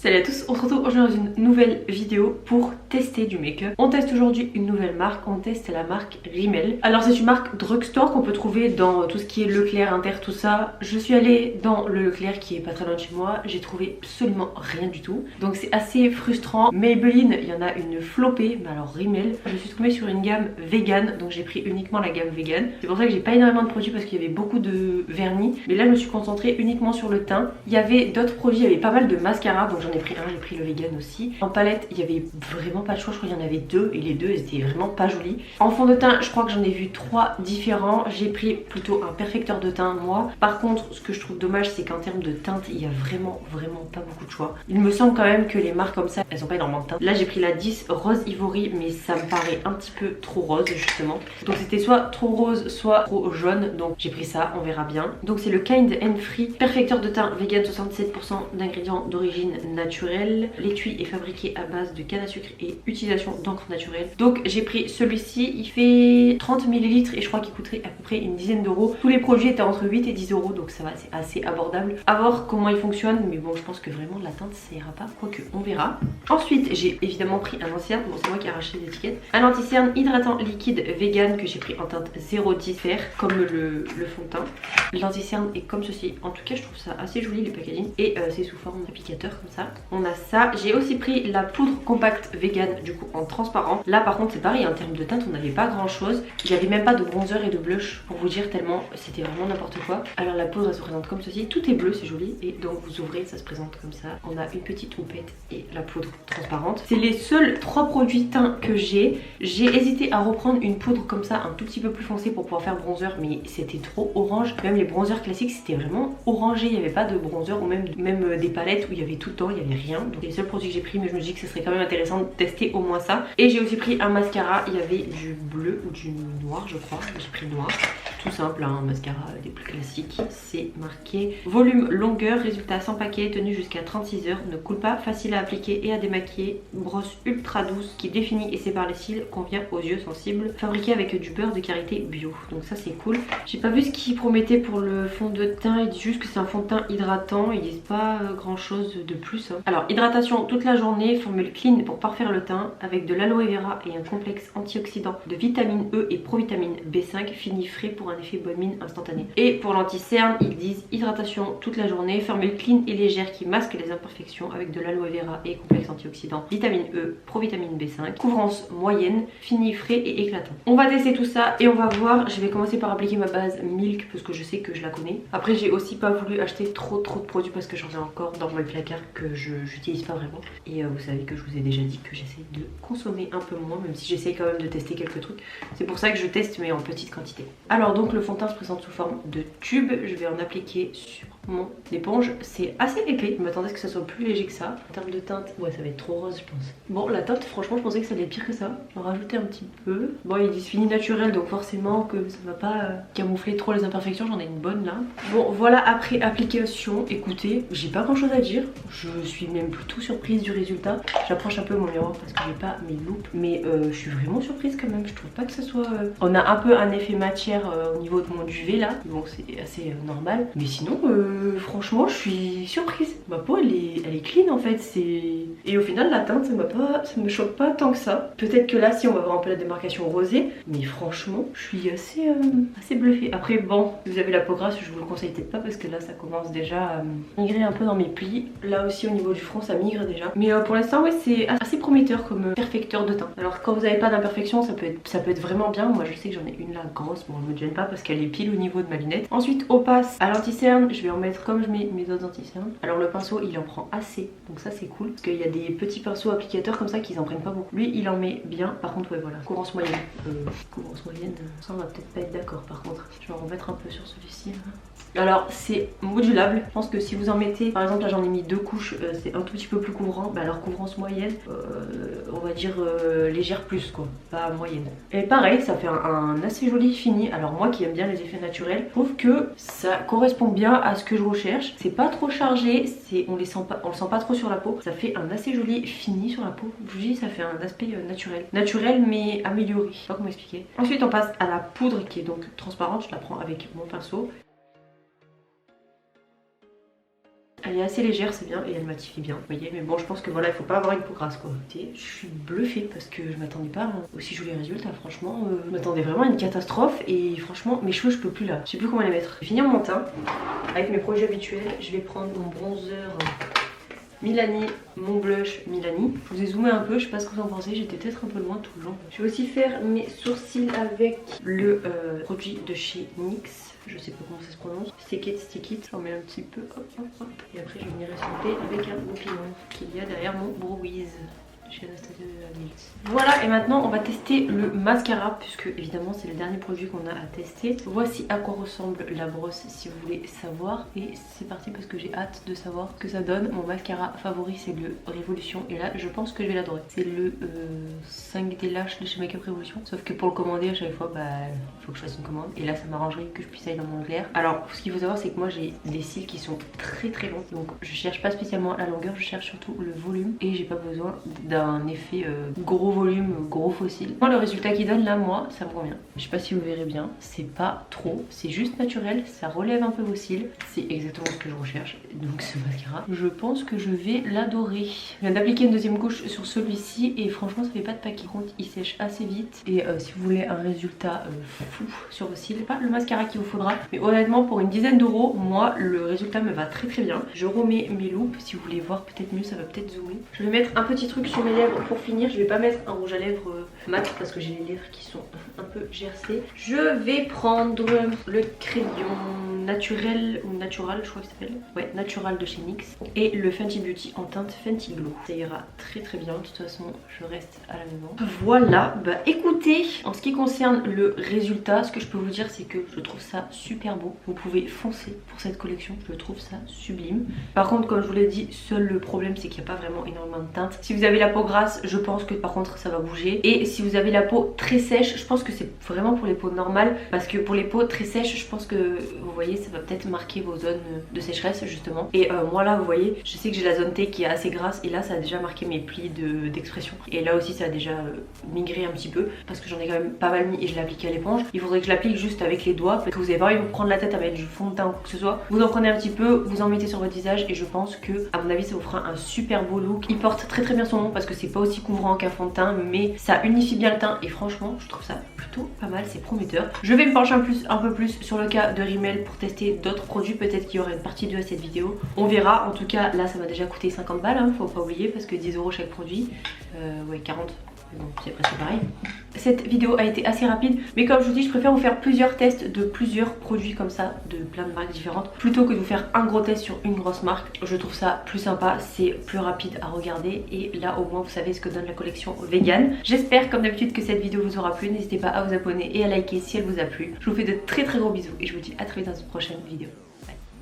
Salut à tous, on se retrouve aujourd'hui dans une nouvelle vidéo pour tester du make-up. On teste aujourd'hui une nouvelle marque, on teste la marque Rimmel. Alors c'est une marque drugstore qu'on peut trouver dans tout ce qui est Leclerc, Inter, tout ça. Je suis allée dans le Leclerc qui est pas très loin de chez moi, j'ai trouvé absolument rien du tout. Donc c'est assez frustrant. Maybelline, il y en a une flopée, mais alors Rimmel, je suis tombée sur une gamme vegan, donc j'ai pris uniquement la gamme vegan. C'est pour ça que j'ai pas énormément de produits parce qu'il y avait beaucoup de vernis. Mais là je me suis concentrée uniquement sur le teint. Il y avait d'autres produits, il y avait pas mal de mascara, donc j'en ai pris un, j'ai pris le vegan aussi. En palette, il y avait vraiment pas de choix, je crois qu'il y en avait deux et les deux étaient vraiment pas jolis. En fond de teint, je crois que j'en ai vu trois différents. J'ai pris plutôt un perfecteur de teint moi. Par contre, ce que je trouve dommage, c'est qu'en termes de teinte, il y a vraiment pas beaucoup de choix. Il me semble quand même que les marques comme ça, elles ont pas énormément de teinte. Là, j'ai pris la 10 Rose Ivory, mais ça me paraît un petit peu trop rose justement. Donc c'était soit trop rose, soit trop jaune. Donc j'ai pris ça, on verra bien. Donc c'est le Kind and Free perfecteur de teint vegan, 67% d'ingrédients d'origine naturelle. L'étui est fabriqué à base de canne à sucre et utilisation d'encre naturelle. Donc j'ai pris celui-ci, il fait 30 ml et je crois qu'il coûterait à peu près une dizaine d'euros. Tous les produits étaient entre 8 et 10 euros, donc ça va, c'est assez abordable. À voir comment il fonctionne, mais bon, je pense que vraiment la teinte ça ira pas, quoique on verra. Ensuite j'ai évidemment pris un anti-cerne, bon c'est moi qui ai arraché l'étiquette. Un anti-cerne hydratant liquide vegan que j'ai pris en teinte 010 fer, comme le fond de teint. L'anti-cerne est comme ceci, en tout cas je trouve ça assez joli les packaging et c'est sous forme d'applicateur comme ça. On a ça, j'ai aussi pris la poudre compacte vegan du coup en transparent. Là par contre c'est pareil, en termes de teinte on n'avait pas grand chose. J'avais même pas de bronzer et de blush pour vous dire tellement c'était vraiment n'importe quoi. Alors la poudre elle se présente comme ceci, tout est bleu, c'est joli, et donc vous ouvrez, ça se présente comme ça. On a une petite houppette et la poudre transparente. C'est les seuls trois produits teint que j'ai. J'ai hésité à reprendre une poudre comme ça un tout petit peu plus foncée pour pouvoir faire bronzer, mais c'était trop orange. Même les bronzers classiques c'était vraiment orangé, il n'y avait pas de bronzer, ou même des palettes où il y avait tout le temps, il n'y avait rien. Donc c'est les seuls produits que j'ai pris, mais je me dis que ce serait quand même intéressant de tester au moins ça. Et j'ai aussi pris un mascara, il y avait du bleu ou du noir je crois, j'ai pris noir. Tout simple, hein, un mascara des plus classiques. C'est marqué volume, longueur, résultat sans paquet, tenu jusqu'à 36 heures, ne coule pas, facile à appliquer et à démaquiller, brosse ultra douce qui définit et sépare les cils, convient aux yeux sensibles, fabriqué avec du beurre de karité bio. Donc ça c'est cool. J'ai pas vu ce qu'ils promettaient pour le fond de teint, ils disent juste que c'est un fond de teint hydratant, ils disent pas grand chose de plus. Hein. Alors hydratation toute la journée, formule clean pour parfaire le teint avec de l'aloe vera et un complexe antioxydant de vitamine E et provitamine B5, fini frais pour un effet bonne mine instantané. Et pour l'anti-cerne, ils disent hydratation toute la journée, formule clean et légère qui masque les imperfections avec de l'aloe vera et complexe antioxydant, vitamine E, provitamine B5, couvrance moyenne, fini frais et éclatant. On va tester tout ça et on va voir. Je vais commencer par appliquer ma base Milk parce que je sais que je la connais. Après j'ai aussi pas voulu acheter trop de produits parce que j'en ai encore dans mon placard que je n'utilise pas vraiment. Et vous savez que je vous ai déjà dit que j'essaie de consommer un peu moins, même si j'essaie quand même de tester quelques trucs. C'est pour ça que je teste mais en petite quantité. Alors donc le fond de teint se présente sous forme de tube. Je vais en appliquer sur mon éponge. C'est assez épais, je m'attendais à ce que ça soit plus léger que ça. En termes de teinte, ouais ça va être trop rose je pense. Bon la teinte franchement je pensais que ça allait être pire que ça. Je vais en rajouter un petit peu. Bon ils disent fini naturel donc forcément que ça va pas camoufler trop les imperfections. J'en ai une bonne là. Bon voilà après application, écoutez, j'ai pas grand chose à dire. Je suis même plutôt surprise du résultat. J'approche un peu mon miroir parce que j'ai pas mes loupes. Mais je suis vraiment surprise quand même. Je trouve pas que ça soit... On a un peu un effet matière au niveau de mon duvet là. Donc c'est assez normal. Mais sinon franchement je suis surprise. Ma peau elle est clean en fait. Et au final la teinte ça me choque pas tant que ça. Peut-être que là si on va voir un peu la démarcation rosée. Mais franchement je suis assez bluffée. Après bon, si vous avez la peau grasse je vous le conseille peut-être pas parce que là ça commence déjà à migrer un peu dans mes plis. Là aussi au niveau du front ça migre déjà. Mais pour l'instant ouais c'est assez prometteur comme perfecteur de teint. Alors quand vous n'avez pas d'imperfection ça peut être vraiment bien. Moi je sais que j'en ai une là grosse, bon elle me gêne pas parce qu'elle est pile au niveau de ma lunette. Ensuite on passe à l'anti-cerne, je vais en mettre comme je mets mes autres anti-cernes. Alors le pinceau il en prend assez, donc ça c'est cool. Parce qu'il y a des petits pinceaux applicateurs comme ça qui en prennent pas beaucoup. Lui il en met bien, par contre ouais voilà, courance moyenne. Courance moyenne, ça on va peut-être pas être d'accord par contre. Je vais en remettre un peu sur celui-ci là. Alors c'est modulable, je pense que si vous en mettez, par exemple là j'en ai mis 2 couches, c'est un tout petit peu plus couvrant, mais alors couvrance moyenne, on va dire légère plus quoi, pas moyenne. Et pareil ça fait un assez joli fini, alors moi qui aime bien les effets naturels, je trouve que ça correspond bien à ce que je recherche, c'est pas trop chargé, on le sent pas trop sur la peau, ça fait un assez joli fini sur la peau, je vous dis ça fait un aspect naturel mais amélioré, je sais pas comment expliquer. Ensuite on passe à la poudre qui est donc transparente, je la prends avec mon pinceau. Elle est assez légère, c'est bien, et elle matifie bien, vous voyez. Mais bon, je pense que voilà, il faut pas avoir une peau grasse quoi. Et je suis bluffée parce que je m'attendais pas à aussi jolis résultats, franchement. Je m'attendais vraiment à une catastrophe et franchement, mes cheveux je peux plus là. Je sais plus comment les mettre. Je vais finir mon teint avec mes produits habituels. Je vais prendre mon bronzer Milani, mon blush Milani. Je vous ai zoomé un peu, je sais pas ce que vous en pensez, j'étais peut-être un peu loin tout le long. Je vais aussi faire mes sourcils avec le produit de chez NYX. Je sais pas comment ça se prononce. Stick it, j'en mets un petit peu, hop hop hop. Et après je vais venir estomper avec un opinion qu'il y a derrière mon Browiz chez Anastasia Beverly. Voilà, et maintenant on va tester le mascara puisque évidemment c'est le dernier produit qu'on a à tester. Voici à quoi ressemble la brosse si vous voulez savoir. Et c'est parti parce que j'ai hâte de savoir ce que ça donne. Mon mascara favori c'est le Révolution et là je pense que je vais l'adorer. C'est le 5D Lash de chez Make Up Révolution. Sauf que pour le commander à chaque fois, bah il faut que je fasse une commande. Et là ça m'arrangerait que je puisse aller dans mon clair. Alors ce qu'il faut savoir c'est que moi j'ai des cils qui sont très longs. Donc je cherche pas spécialement la longueur, je cherche surtout le volume. Et j'ai pas besoin d'un effet gros volume, gros fossile. Le résultat qu'il donne là, moi, ça me convient. Je sais pas si vous verrez bien, c'est pas trop, c'est juste naturel, ça relève un peu vos cils. C'est exactement ce que je recherche. Donc ce mascara, je pense que je vais l'adorer. Je viens d'appliquer une deuxième couche sur celui-ci et franchement ça fait pas de paquet. Par contre il sèche assez vite. Et si vous voulez un résultat fou sur vos cils, c'est pas le mascara qu'il vous faudra. Mais honnêtement pour une dizaine d'euros, moi le résultat me va très bien. Je remets mes loupes, si vous voulez voir peut-être mieux, ça va peut-être zoomer. Je vais mettre un petit truc sur mes lèvres pour finir. Je vais pas mettre un rouge à lèvres mat parce que j'ai les lèvres qui sont un peu gercées. Je vais prendre le crayon naturel ou natural, je crois qu'il s'appelle. Ouais, natural de chez NYX. Et le Fenty Beauty en teinte Fenty Glow. Ça ira très bien. De toute façon, je reste à la maison. Voilà, bah écoutez, en ce qui concerne le résultat, ce que je peux vous dire, c'est que je trouve ça super beau. Vous pouvez foncer pour cette collection. Je trouve ça sublime. Par contre, comme je vous l'ai dit, seul le problème, c'est qu'il n'y a pas vraiment énormément de teinte. Si vous avez la peau grasse, je pense que par contre, ça va bouger. Et si vous avez la peau très sèche, je pense que c'est vraiment pour les peaux normales. Parce que pour les peaux très sèches, je pense que, vous voyez, ça va peut-être marquer vos zones de sécheresse justement. Et moi là vous voyez, je sais que j'ai la zone T qui est assez grasse et là ça a déjà marqué mes plis d'expression. Et là aussi ça a déjà migré un petit peu parce que j'en ai quand même pas mal mis et je l'ai appliqué à l'éponge. Il faudrait que je l'applique juste avec les doigts parce que vous avez pas envie de vous prendre la tête à mettre du fond de teint ou quoi que ce soit. Vous en prenez un petit peu, vous en mettez sur votre visage et je pense que à mon avis ça vous fera un super beau look. Il porte très bien son nom parce que c'est pas aussi couvrant qu'un fond de teint mais ça unifie bien le teint et franchement je trouve ça plutôt pas mal, c'est prometteur. Je vais me pencher un peu plus sur le cas de Rimmel pour tester d'autres produits, peut-être qu'il y aura une partie 2 à cette vidéo, on verra. En tout cas là ça m'a déjà coûté 50 balles hein, faut pas oublier parce que 10 € chaque produit, ouais 40, bon, c'est presque pareil. Cette vidéo a été assez rapide mais comme je vous dis je préfère vous faire plusieurs tests de plusieurs produits comme ça de plein de marques différentes plutôt que de vous faire un gros test sur une grosse marque. Je trouve ça plus sympa, c'est plus rapide à regarder et là au moins vous savez ce que donne la collection vegan. J'espère comme d'habitude que cette vidéo vous aura plu, n'hésitez pas à vous abonner et à liker si elle vous a plu. Je vous fais de très gros bisous et je vous dis à très vite dans une prochaine vidéo.